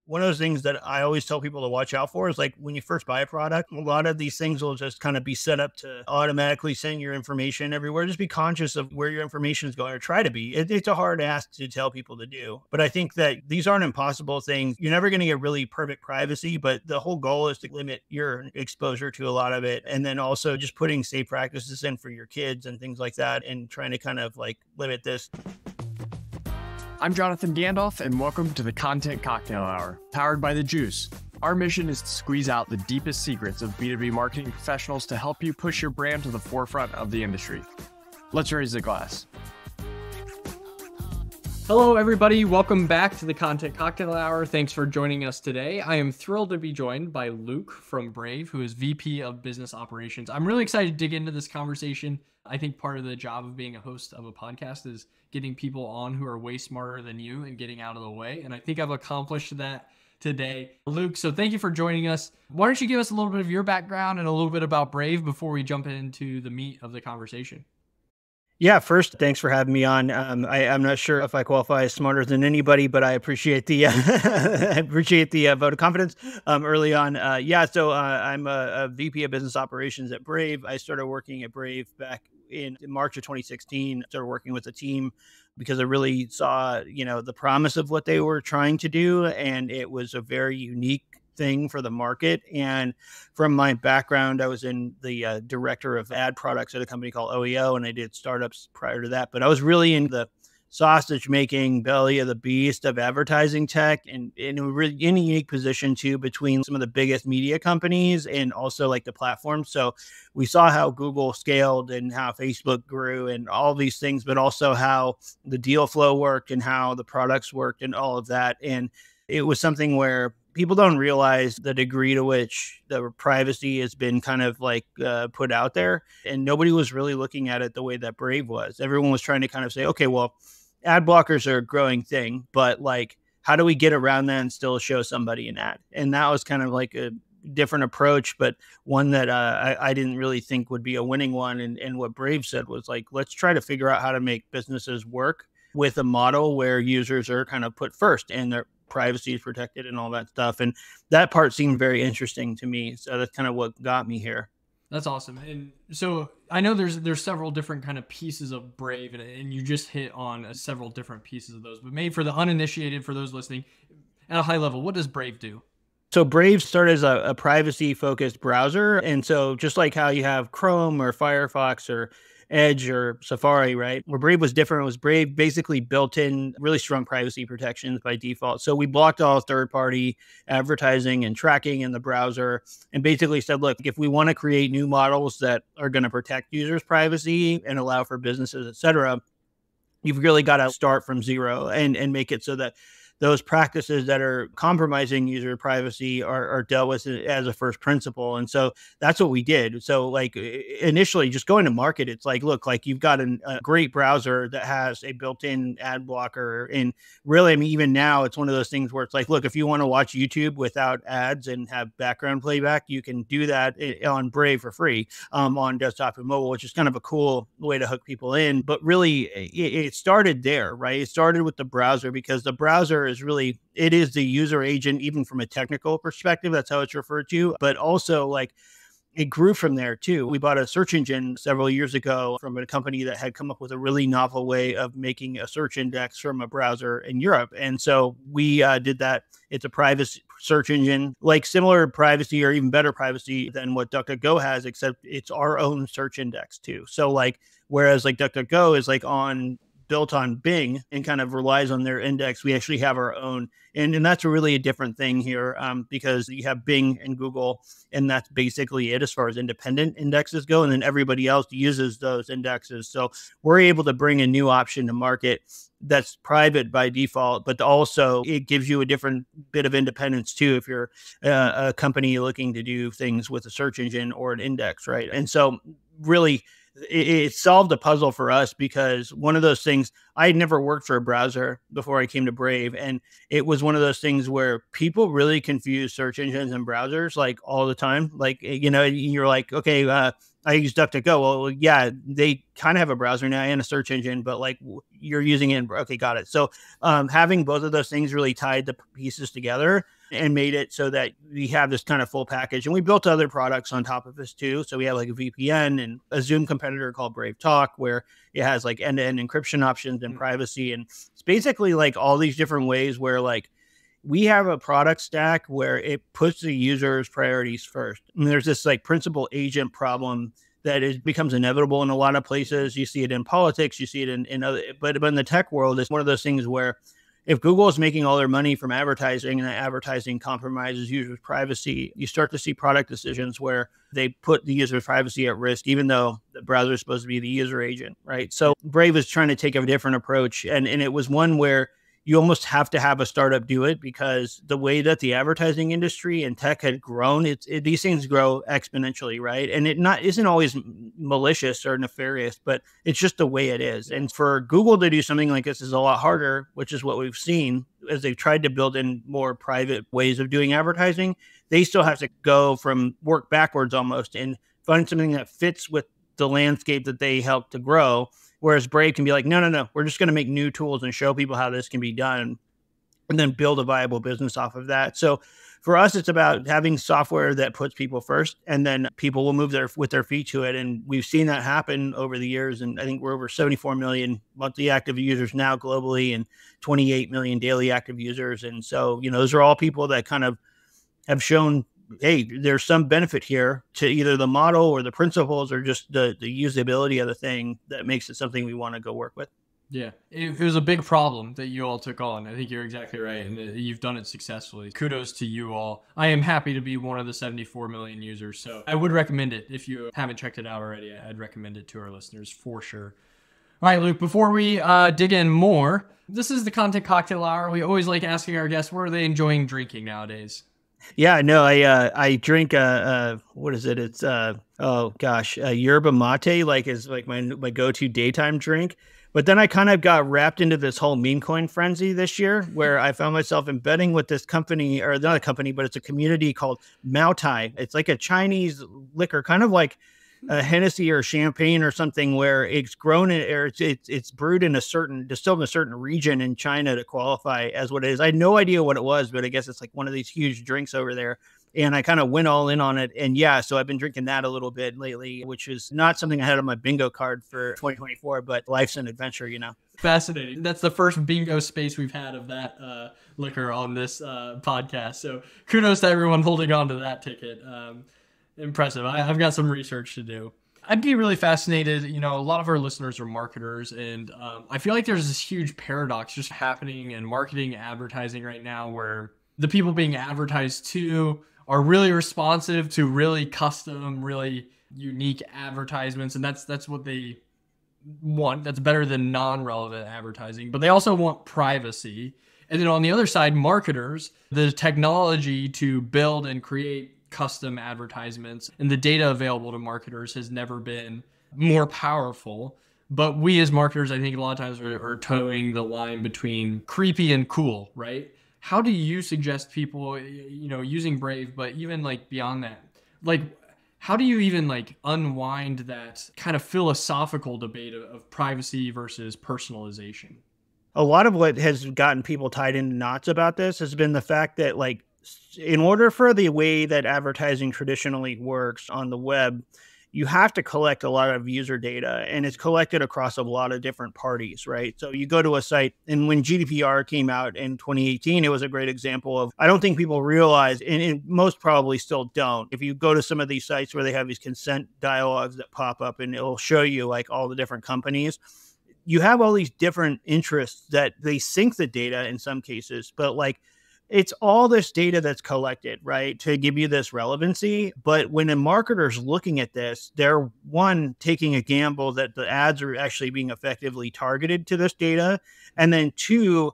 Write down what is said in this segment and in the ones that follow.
one of those things that I always tell people to watch out for is like when you first buy a product, a lot of these things will just kind of be set up to automatically send your information everywhere. Just be conscious of where your information is going, or try to be. It's a hard ask to tell people to do. But I think that these aren't impossible things. You're never going to get really perfect privacy, but the whole goal is to limit your exposure to a lot of it. And then also just putting safe practices in for your kids and things like that, and trying to kind of like limit this. I'm Jonathan Gandalf, and welcome to the Content Cocktail Hour, powered by The Juice. Our mission is to squeeze out the deepest secrets of B2B marketing professionals to help you push your brand to the forefront of the industry. Let's raise a glass. Hello, everybody. Welcome back to the Content Cocktail Hour. Thanks for joining us today. I am thrilled to be joined by Luke from Brave, who is VP of Business Operations. I'm really excited to dig into this conversation. I think part of the job of being a host of a podcast is getting people on who are way smarter than you and getting out of the way. And I think I've accomplished that today. Luke, so thank you for joining us. Why don't you give us a little bit of your background and a little bit about Brave before we jump into the meat of the conversation? Yeah, first, thanks for having me on. I'm not sure if I qualify as smarter than anybody, but I appreciate the vote of confidence early on. So I'm a VP of Business Operations at Brave. I started working at Brave back in March of 2016. Started working with a team because I really saw, the promise of what they were trying to do, and it was a very unique thing for the market. And from my background, I was in the director of ad products at a company called OEO, and I did startups prior to that. But I was really in the sausage making belly of the beast of advertising tech, and in a really unique position too between some of the biggest media companies and also like the platforms. So we saw how Google scaled and how Facebook grew and all these things, but also how the deal flow worked and how the products worked and all of that. And it was something where people don't realize the degree to which the privacy has been kind of like put out there, and nobody was really looking at it the way that Brave was. Everyone was trying to kind of say, okay, well, ad blockers are a growing thing, but like, how do we get around that and still show somebody an ad? And that was kind of like a different approach, but one that I didn't really think would be a winning one. And what Brave said was like, let's try to figure out how to make businesses work with a model where users are kind of put first and their privacy is protected and all that stuff. And that part seemed very interesting to me. So that's kind of what got me here. That's awesome. And so I know there's several different kind of pieces of Brave, and you just hit on several different pieces of those. But maybe for the uninitiated, for those listening, at a high level, what does Brave do? So Brave started as a privacy-focused browser. And so just like how you have Chrome or Firefox or Edge or Safari, right? Where Brave was different, was Brave basically built in really strong privacy protections by default. So we blocked all third-party advertising and tracking in the browser and basically said, look, if we want to create new models that are going to protect users' privacy and allow for businesses, et cetera, you've really got to start from zero and make it so that those practices that are compromising user privacy are dealt with as a first principle. And so that's what we did. So like initially just going to market, it's like, look, like you've got a great browser that has a built-in ad blocker. And really, I mean, even now it's one of those things where it's like, look, if you want to watch YouTube without ads and have background playback, you can do that on Brave for free on desktop and mobile, which is kind of a cool way to hook people in. But really it started there, right? It started with the browser because the browser is really, it is the user agent, even from a technical perspective. That's how it's referred to. But also like it grew from there too. We bought a search engine several years ago from a company that had come up with a really novel way of making a search index from a browser in Europe. And so we did that. It's a private search engine, like similar privacy or even better privacy than what DuckDuckGo has, except it's our own search index too. So like, whereas like DuckDuckGo is like built on Bing and kind of relies on their index, we actually have our own. And that's really a different thing here because you have Bing and Google, and that's basically it as far as independent indexes go. And then everybody else uses those indexes. So we're able to bring a new option to market that's private by default, but also it gives you a different bit of independence too if you're a company looking to do things with a search engine or an index, right? And so really, it solved a puzzle for us because one of those things, I had never worked for a browser before I came to Brave. And it was one of those things where people really confuse search engines and browsers like all the time. Like, you're like, okay, I use DuckDuckGo. Well, yeah, they kind of have a browser now and a search engine, but like you're using it. Okay, got it. So having both of those things really tied the pieces together and made it so that we have this kind of full package. And we built other products on top of this too. So we have like a VPN and a Zoom competitor called Brave Talk, where it has like end-to-end encryption options and privacy. And it's basically like all these different ways where like we have a product stack where it puts the user's priorities first. And there's this like principal agent problem that becomes inevitable in a lot of places. You see it in politics, you see it in other, but in the tech world, it's one of those things where if Google is making all their money from advertising and advertising compromises users' privacy, you start to see product decisions where they put the user's privacy at risk, even though the browser is supposed to be the user agent, right? So Brave is trying to take a different approach. And it was one where you almost have to have a startup do it, because the way that the advertising industry and tech had grown, these things grow exponentially, right? And it isn't always malicious or nefarious, but it's just the way it is. And for Google to do something like this is a lot harder, which is what we've seen as they've tried to build in more private ways of doing advertising. They still have to go from work backwards almost and find something that fits with the landscape that they helped to grow. Whereas Brave can be like, no, we're just going to make new tools and show people how this can be done and then build a viable business off of that. So for us, it's about having software that puts people first, and then people will move with their feet to it. And we've seen that happen over the years. And I think we're over 74 million monthly active users now globally and 28 million daily active users. And so, those are all people that kind of have shown, hey, there's some benefit here to either the model or the principles or just the usability of the thing that makes it something we want to go work with. Yeah, it was a big problem that you all took on. I think you're exactly right, and you've done it successfully. Kudos to you all. I am happy to be one of the 74 million users, so I would recommend it. If you haven't checked it out already, I'd recommend it to our listeners for sure. All right, Luke, before we dig in more, this is the Content Cocktail Hour. We always like asking our guests, what are they enjoying drinking nowadays? Yeah, no, I drink what is it? It's yerba mate, like is like my go-to daytime drink. But then I kind of got wrapped into this whole meme coin frenzy this year, where I found myself embedding with this company, or not a company, but it's a community called Maotai. It's like a Chinese liquor, kind of like a Hennessy or champagne or something, where it's grown or it's brewed in distilled in a certain region in China to qualify as what it is. I had no idea what it was, but I guess it's like one of these huge drinks over there. And I kind of went all in on it. And yeah, so I've been drinking that a little bit lately, which is not something I had on my bingo card for 2024, but life's an adventure, Fascinating. That's the first bingo space we've had of that liquor on this podcast. So kudos to everyone holding on to that ticket. Impressive. I've got some research to do. I'd be really fascinated. A lot of our listeners are marketers, and I feel like there's this huge paradox just happening in marketing, advertising right now, where the people being advertised to are really responsive to really custom, really unique advertisements, and that's what they want. That's better than non-relevant advertising, but they also want privacy. And then on the other side, marketers, the technology to build and create custom advertisements and the data available to marketers has never been more powerful. But we as marketers, I think a lot of times are towing the line between creepy and cool, right? How do you suggest people, using Brave, but even like beyond that, like how do you even like unwind that kind of philosophical debate of privacy versus personalization? A lot of what has gotten people tied into knots about this has been the fact that, like, in order for the way that advertising traditionally works on the web, you have to collect a lot of user data, and it's collected across a lot of different parties, right? So you go to a site, and when GDPR came out in 2018, it was a great example of, I don't think people realize, and most probably still don't. If you go to some of these sites where they have these consent dialogues that pop up and it'll show you like all the different companies, you have all these different interests that they sync the data in some cases, but like, it's all this data that's collected, right, to give you this relevancy. But when a marketer's looking at this, they're taking a gamble that the ads are actually being effectively targeted to this data. And then two,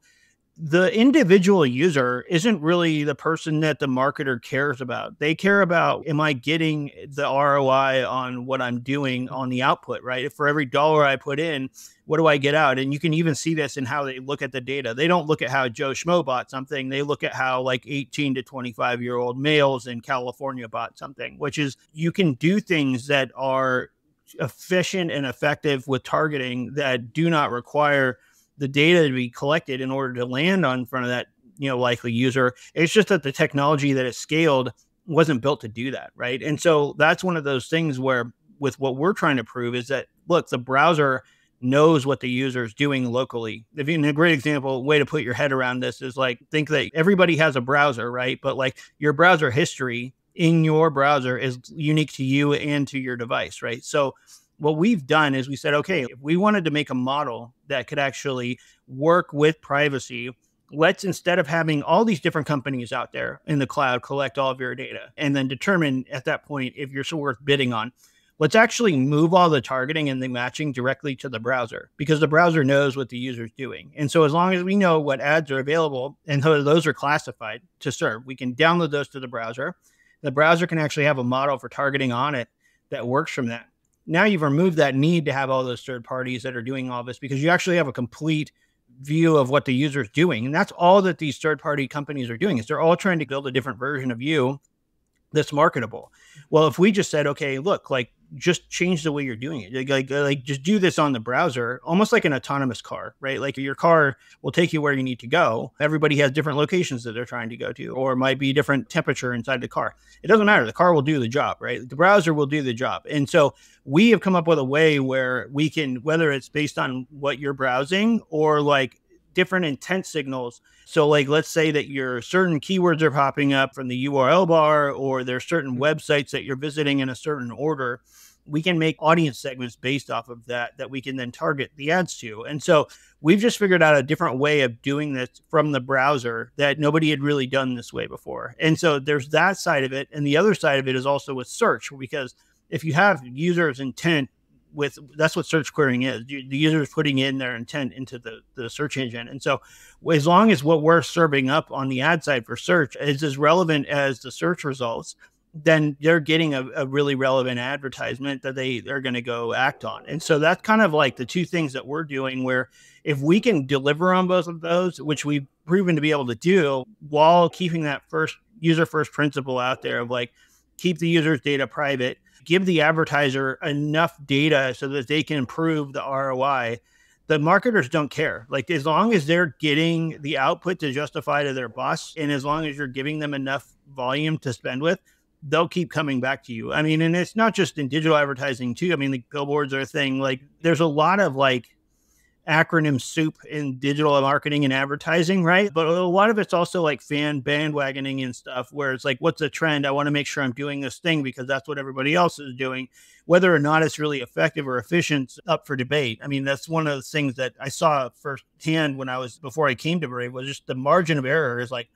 the individual user isn't really the person that the marketer cares about. They care about, am I getting the ROI on what I'm doing on the output, right? If for every dollar I put in, what do I get out? And you can even see this in how they look at the data. They don't look at how Joe Schmo bought something. They look at how like 18 to 25-year-old males in California bought something, which is you can do things that are efficient and effective with targeting that do not require the data to be collected in order to land on front of that, likely user. It's just that the technology that is scaled wasn't built to do that, right? And so that's one of those things where with what we're trying to prove is that, look, the browser knows what the user is doing locally. If you, a great example, way to put your head around this is like, think that everybody has a browser, right? But like your browser history in your browser is unique to you and to your device, right? So what we've done is we said, okay, if we wanted to make a model that could actually work with privacy, let's, instead of having all these different companies out there in the cloud collect all of your data and then determine at that point if you're so worth bidding on, let's actually move all the targeting and the matching directly to the browser, because the browser knows what the user's doing. And so as long as we know what ads are available and those are classified to serve, we can download those to the browser. The browser can actually have a model for targeting on it that works from that. Now you've removed that need to have all those third parties that are doing all this, because you actually have a complete view of what the user is doing. And that's all that these third party companies are doing, is they're all trying to build a different version of you that's marketable. Well, if we just said, okay, look, like just change the way you're doing it. Like just do this on the browser, almost like an autonomous car, right? Like your car will take you where you need to go. Everybody has different locations that they're trying to go to, or it might be different temperature inside the car. It doesn't matter. The car will do the job, right? The browser will do the job. And so we have come up with a way where we can, whether it's based on what you're browsing or like different intent signals. So like, let's say that your certain keywords are popping up from the URL bar, or there's certain websites that you're visiting in a certain order. We can make audience segments based off of that we can then target the ads to. And so we've just figured out a different way of doing this from the browser that nobody had really done this way before. And so there's that side of it. And the other side of it is also with search, because if you have users' intent, that's what search querying is. The user is putting in their intent into the search engine. And so as long as what we're serving up on the ad side for search is as relevant as the search results, then they're getting a really relevant advertisement that they are going to go act on. And so that's kind of like the two things that we're doing, where if we can deliver on both of those, which we've proven to be able to do, while keeping that user first principle out there of like, keep the user's data private, give the advertiser enough data so that they can improve the ROI, the marketers don't care. Like, as long as they're getting the output to justify to their boss, and as long as you're giving them enough volume to spend with, they'll keep coming back to you. I mean, and it's not just in digital advertising too. I mean, the billboards are a thing. Like, there's a lot of like acronym soup in digital marketing and advertising, right? But a lot of it's also like fan bandwagoning and stuff, where it's like, what's the trend? I want to make sure I'm doing this thing because that's what everybody else is doing. Whether or not it's really effective or efficient, up for debate. I mean, that's one of the things that I saw firsthand before I came to Brave, was just the margin of error is like,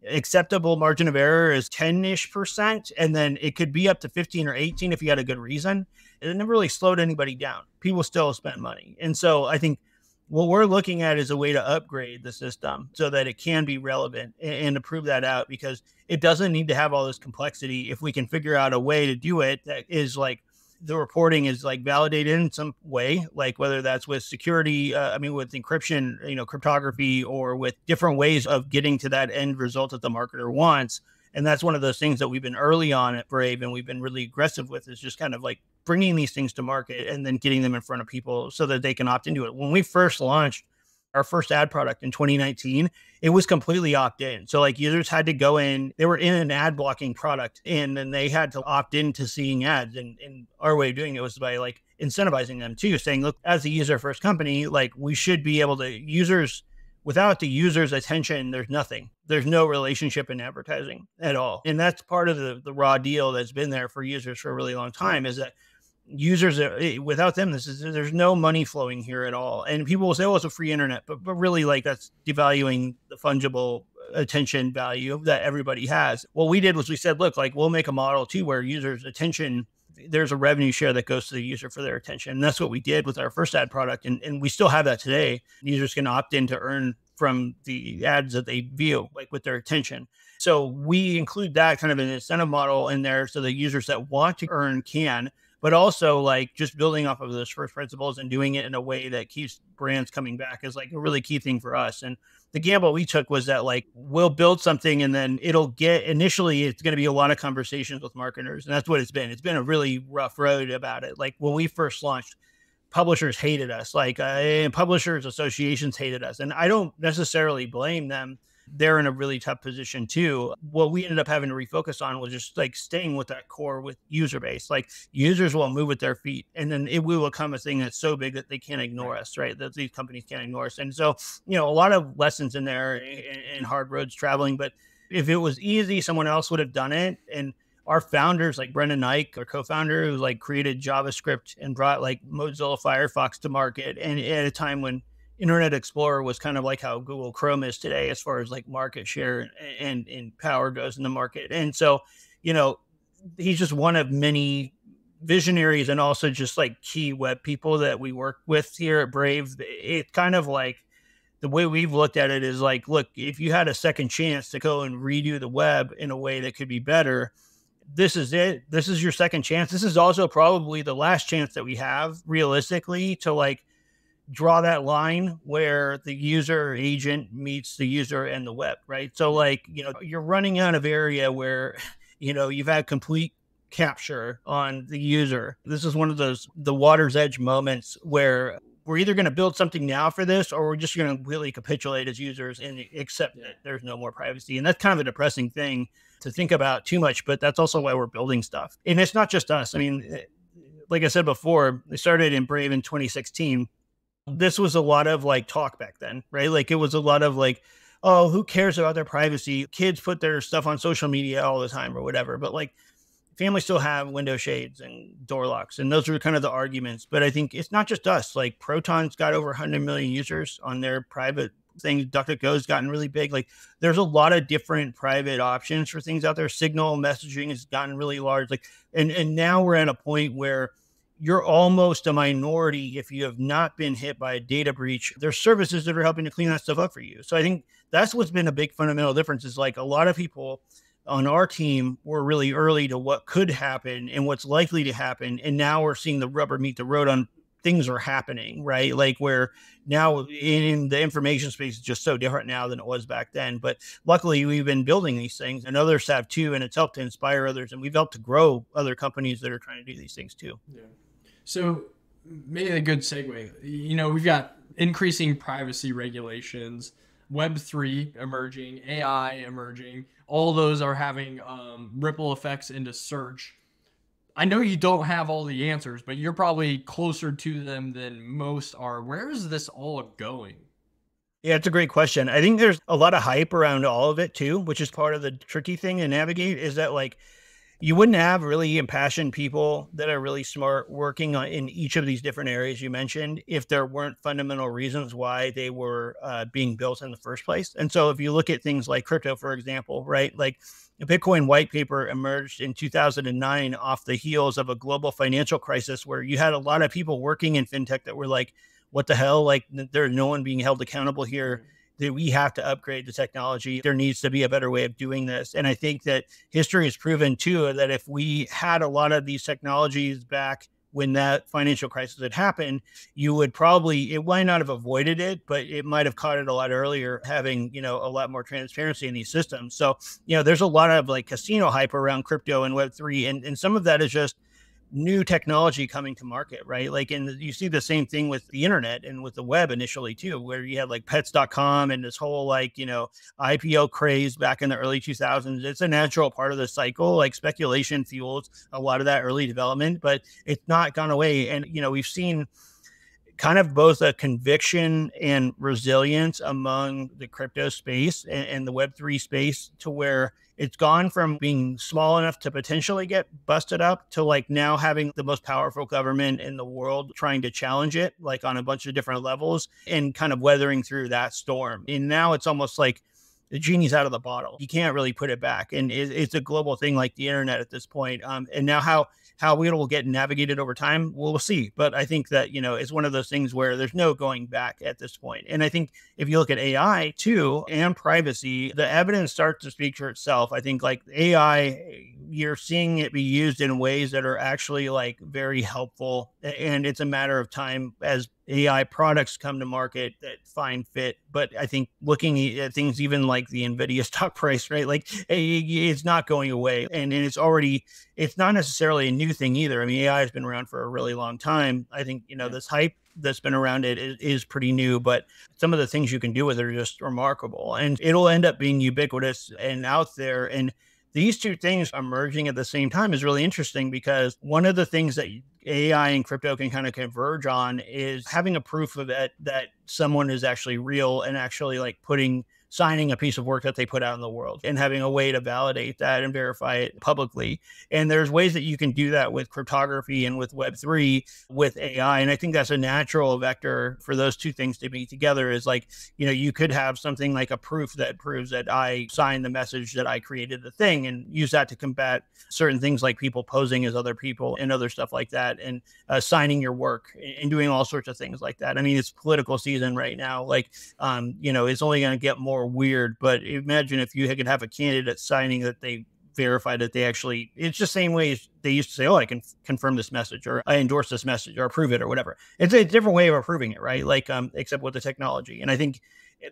acceptable margin of error is 10-ish%. And then it could be up to 15 or 18 if you had a good reason. It never really slowed anybody down. People still spent money. And so I think what we're looking at is a way to upgrade the system so that it can be relevant, and to prove that out, because it doesn't need to have all this complexity. If we can figure out a way to do it that is like, the reporting is like validated in some way, like whether that's with security, with encryption, cryptography, or with different ways of getting to that end result that the marketer wants. And that's one of those things that we've been early on at Brave and we've been really aggressive with, is just kind of like bringing these things to market and then getting them in front of people so that they can opt into it. When we first launched our first ad product in 2019, it was completely opt-in. So like, users had to go in, they were in an ad blocking product, and then they had to opt into seeing ads. And our way of doing it was by like incentivizing them too, saying, look, as a user first company, like, we should be able to without the user's attention, there's nothing. There's no relationship in advertising at all. And that's part of the raw deal that's been there for users for a really long time, is that users, without them, there's no money flowing here at all. And people will say, oh, it's a free internet, but really, like, that's devaluing the fungible attention value that everybody has. What we did was we said, look, like, we'll make a model too where users' attention, there's a revenue share that goes to the user for their attention. And that's what we did with our first ad product. And we still have that today. Users can opt in to earn from the ads that they view, like with their attention. So we include that kind of an incentive model in there so the users that want to earn can, but also like just building off of those first principles and doing it in a way that keeps brands coming back is like a really key thing for us. And the gamble we took was that like we'll build something and then initially it's going to be a lot of conversations with marketers. And that's what it's been. It's been a really rough road about it. Like when we first launched, publishers hated us, like publishers associations hated us. And I don't necessarily blame them. They're in a really tough position too. What we ended up having to refocus on was just like staying with that core with user base. Like users will move with their feet and then it will become a thing that's so big that they can't ignore us, right? That these companies can't ignore us. And so, a lot of lessons in there and hard roads traveling. But if it was easy, someone else would have done it. And our founders, like Brendan Eich, our co-founder, who like created JavaScript and brought like Mozilla Firefox to market. And at a time when Internet Explorer was kind of like how Google Chrome is today, as far as like market share and power goes in the market. And so, he's just one of many visionaries and also just like key web people that we work with here at Brave. It's kind of like the way we've looked at it is like, look, if you had a second chance to go and redo the web in a way that could be better, this is it. This is your second chance. This is also probably the last chance that we have realistically to like draw that line where the user agent meets the user and the web, right? So like, you're running out of area where, you've had complete capture on the user. This is one of the water's edge moments where we're either going to build something now for this, or we're just going to really capitulate as users and accept that there's no more privacy. And that's kind of a depressing thing to think about too much, but that's also why we're building stuff. And it's not just us. I mean, like I said before, they started in Brave in 2016. This was a lot of like talk back then, right? Like it was a lot of like, oh, who cares about their privacy? Kids put their stuff on social media all the time or whatever. But like families still have window shades and door locks. And those are kind of the arguments. But I think it's not just us. Like Proton's got over 100 million users on their private things. DuckDuckGo's gotten really big. Like there's a lot of different private options for things out there. Signal messaging has gotten really large. Like, and now we're at a point where you're almost a minority if you have not been hit by a data breach. There's services that are helping to clean that stuff up for you. So I think that's what's been a big fundamental difference is like a lot of people on our team were really early to what could happen and what's likely to happen. And now we're seeing the rubber meet the road on things are happening, right? Like where now in the information space is just so different now than it was back then. But luckily we've been building these things and others have too. And it's helped to inspire others. And we've helped to grow other companies that are trying to do these things too. Yeah. So maybe a good segue, we've got increasing privacy regulations, Web3 emerging, AI emerging, all those are having ripple effects into search. I know you don't have all the answers, but you're probably closer to them than most are. Where is this all going? Yeah, it's a great question. I think there's a lot of hype around all of it too, which is part of the tricky thing to navigate is that like, you wouldn't have really impassioned people that are really smart working in each of these different areas you mentioned if there weren't fundamental reasons why they were being built in the first place. And so if you look at things like crypto, for example, right, like the Bitcoin white paper emerged in 2009 off the heels of a global financial crisis where you had a lot of people working in fintech that were like, what the hell? Like there's no one being held accountable here. That we have to upgrade the technology. There needs to be a better way of doing this. And I think that history has proven too, that if we had a lot of these technologies back when that financial crisis had happened, you would probably, it might not have avoided it, but it might have caught it a lot earlier, having, a lot more transparency in these systems. So, there's a lot of like casino hype around crypto and Web3. And some of that is just new technology coming to market, right? Like, and you see the same thing with the internet and with the web initially too, where you had like pets.com and this whole like, IPO craze back in the early 2000s. It's a natural part of the cycle. Like speculation fuels a lot of that early development, but it's not gone away. And, we've seen kind of both a conviction and resilience among the crypto space and the Web3 space to where it's gone from being small enough to potentially get busted up to like now having the most powerful government in the world trying to challenge it, like on a bunch of different levels and kind of weathering through that storm. And now it's almost like the genie's out of the bottle. You can't really put it back. And it's a global thing like the internet at this point. And now how it will get navigated over time, we'll see. But I think that, it's one of those things where there's no going back at this point. And I think if you look at AI too and privacy, the evidence starts to speak for itself. I think like AI, you're seeing it be used in ways that are actually like very helpful. And it's a matter of time as AI products come to market that find fit. But I think looking at things, even like the NVIDIA stock price, right? Like it's not going away. And it's not necessarily a new thing either. I mean, AI has been around for a really long time. I think, this hype that's been around it is pretty new, but some of the things you can do with it are just remarkable, and it'll end up being ubiquitous and out there. And these two things emerging at the same time is really interesting, because one of the things that AI and crypto can kind of converge on is having a proof of it, that someone is actually real and actually like signing a piece of work that they put out in the world, and having a way to validate that and verify it publicly. And there's ways that you can do that with cryptography and with Web3 with AI. And I think that's a natural vector for those two things to be together, is like, you could have something like a proof that proves that I signed the message, that I created the thing, and use that to combat certain things like people posing as other people and other stuff like that, and signing your work and doing all sorts of things like that. I mean, it's political season right now. Like, it's only going to get more weird, but imagine if you could have a candidate signing that they verified that they actually, it's the same way as they used to say, oh, I can confirm this message, or I endorse this message, or approve it, or whatever. It's a different way of approving it, right? Like, except with the technology. And I think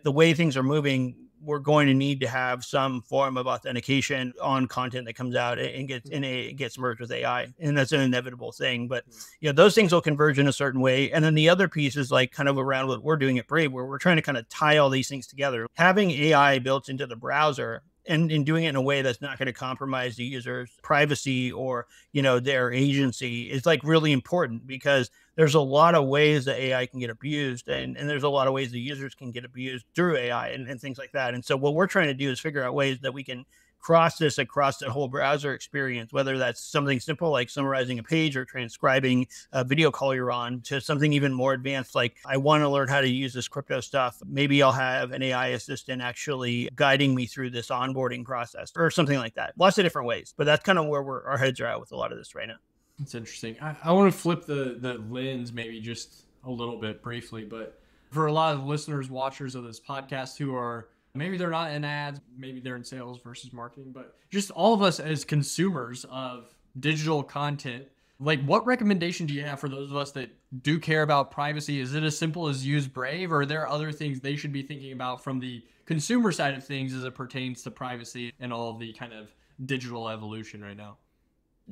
the way things are moving, we're going to need to have some form of authentication on content that comes out and it gets merged with AI. And that's an inevitable thing. But those things will converge in a certain way. And then the other piece is like kind of around what we're doing at Brave, where we're trying to kind of tie all these things together. Having AI built into the browser and doing it in a way that's not going to compromise the user's privacy or, their agency is like really important, because there's a lot of ways that AI can get abused, and there's a lot of ways the users can get abused through AI and things like that. And so what we're trying to do is figure out ways that we can cross this across the whole browser experience, whether that's something simple like summarizing a page or transcribing a video call you're on, to something even more advanced like, I want to learn how to use this crypto stuff. Maybe I'll have an AI assistant actually guiding me through this onboarding process or something like that. Lots of different ways, but that's kind of where our heads are at with a lot of this right now. It's interesting. I want to flip the lens maybe just a little bit briefly, but for a lot of listeners, watchers of this podcast who are, maybe they're not in ads, maybe they're in sales versus marketing, but just all of us as consumers of digital content, like what recommendation do you have for those of us that do care about privacy? Is it as simple as use Brave, or are there other things they should be thinking about from the consumer side of things as it pertains to privacy and all of the kind of digital evolution right now?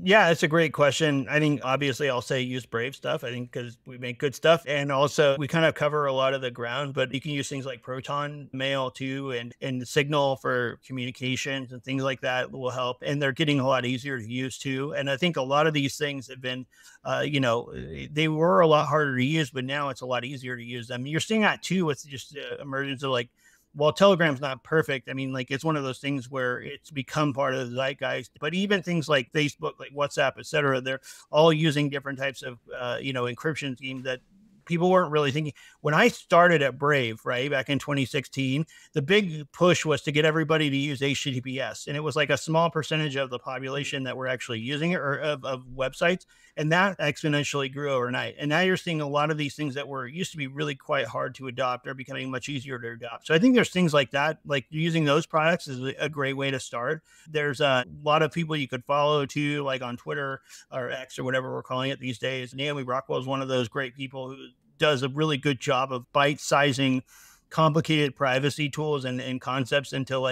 Yeah, it's a great question. I think obviously I'll say use Brave stuff. I think because we make good stuff, and also we kind of cover a lot of the ground, but you can use things like Proton Mail too, and Signal for communications and things like that will help. And they're getting a lot easier to use too. And I think a lot of these things have been, they were a lot harder to use, but now it's a lot easier to use them. You're seeing that too with just the emergence of like, while Telegram's not perfect, I mean, like it's one of those things where it's become part of the zeitgeist. But even things like Facebook, like WhatsApp, et cetera, they're all using different types of, encryption schemes that people weren't really thinking. When I started at Brave, right, back in 2016, the big push was to get everybody to use HTTPS. And it was like a small percentage of the population that were actually using it, or of websites. And that exponentially grew overnight. And now you're seeing a lot of these things that used to be really quite hard to adopt are becoming much easier to adopt. So I think there's things like that, like using those products is a great way to start. There's a lot of people you could follow too, like on Twitter or X or whatever we're calling it these days. Naomi Rockwell is one of those great people who does a really good job of bite-sizing complicated privacy tools and concepts into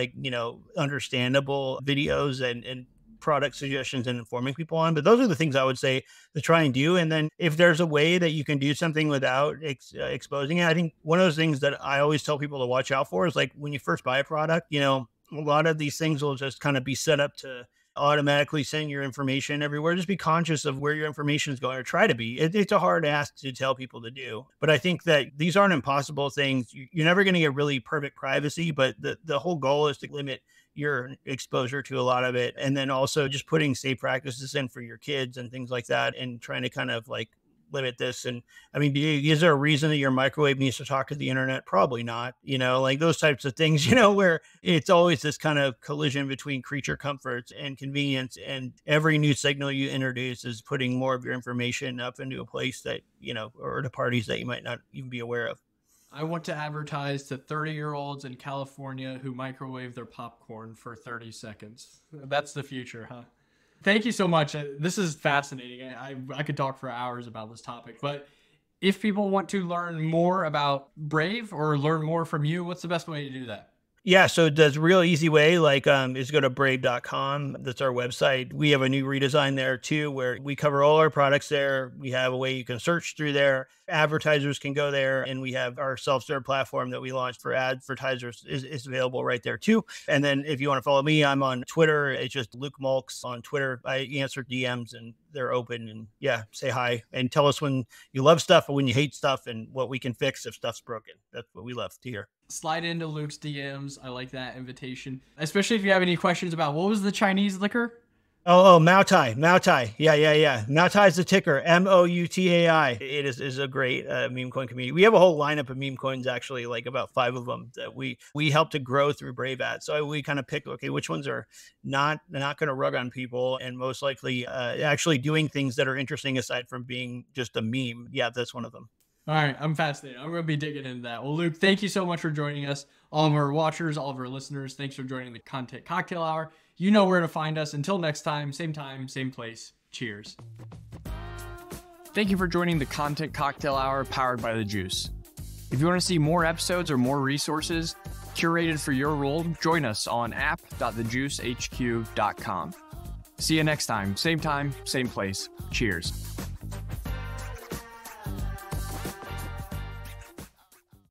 understandable videos and product suggestions and informing people on. But those are the things I would say to try and do. And then if there's a way that you can do something without exposing it, I think one of those things that I always tell people to watch out for is like when you first buy a product, a lot of these things will just kind of be set up to automatically send your information everywhere. Just be conscious of where your information is going, or try to be. It's a hard ask to tell people to do, but I think that these aren't impossible things. You're never going to get really perfect privacy, but the whole goal is to limit your exposure to a lot of it. And then also just putting safe practices in for your kids and things like that, and trying to kind of like limit this. And I mean, is there a reason that your microwave needs to talk to the internet? Probably not, like those types of things, where it's always this kind of collision between creature comforts and convenience. And every new signal you introduce is putting more of your information up into a place that, or to parties that you might not even be aware of. I want to advertise to 30-year-olds in California who microwave their popcorn for 30 seconds. That's the future, huh? Thank you so much. This is fascinating. I could talk for hours about this topic, but if people want to learn more about Brave or learn more from you, what's the best way to do that? Yeah, so there's a real easy way, is go to brave.com. That's our website. We have a new redesign there too, where we cover all our products there. We have a way you can search through there. Advertisers can go there, and we have our self-serve platform that we launched for advertisers is available right there too. And then if you want to follow me, I'm on Twitter. It's just Luke Mulks on Twitter. I answer DMs and they're open, and say hi and tell us when you love stuff or when you hate stuff and what we can fix if stuff's broken. That's what we love to hear. Slide into Luke's DMs. I like that invitation, especially if you have any questions about what was the Chinese liquor? Oh, Moutai. Yeah. Moutai is the ticker, Moutai. It is a great meme coin community. We have a whole lineup of meme coins, actually, like about 5 of them that we help to grow through Brave at. So we kind of pick, okay, which ones are not going to rug on people and most likely actually doing things that are interesting aside from being just a meme. Yeah, that's one of them. All right, I'm fascinated. I'm going to be digging into that. Well, Luke, thank you so much for joining us. All of our watchers, all of our listeners, thanks for joining the Content Cocktail Hour. You know where to find us. Until next time, same place. Cheers. Thank you for joining the Content Cocktail Hour powered by The Juice. If you want to see more episodes or more resources curated for your role, join us on app.thejuicehq.com. See you next time, same place. Cheers.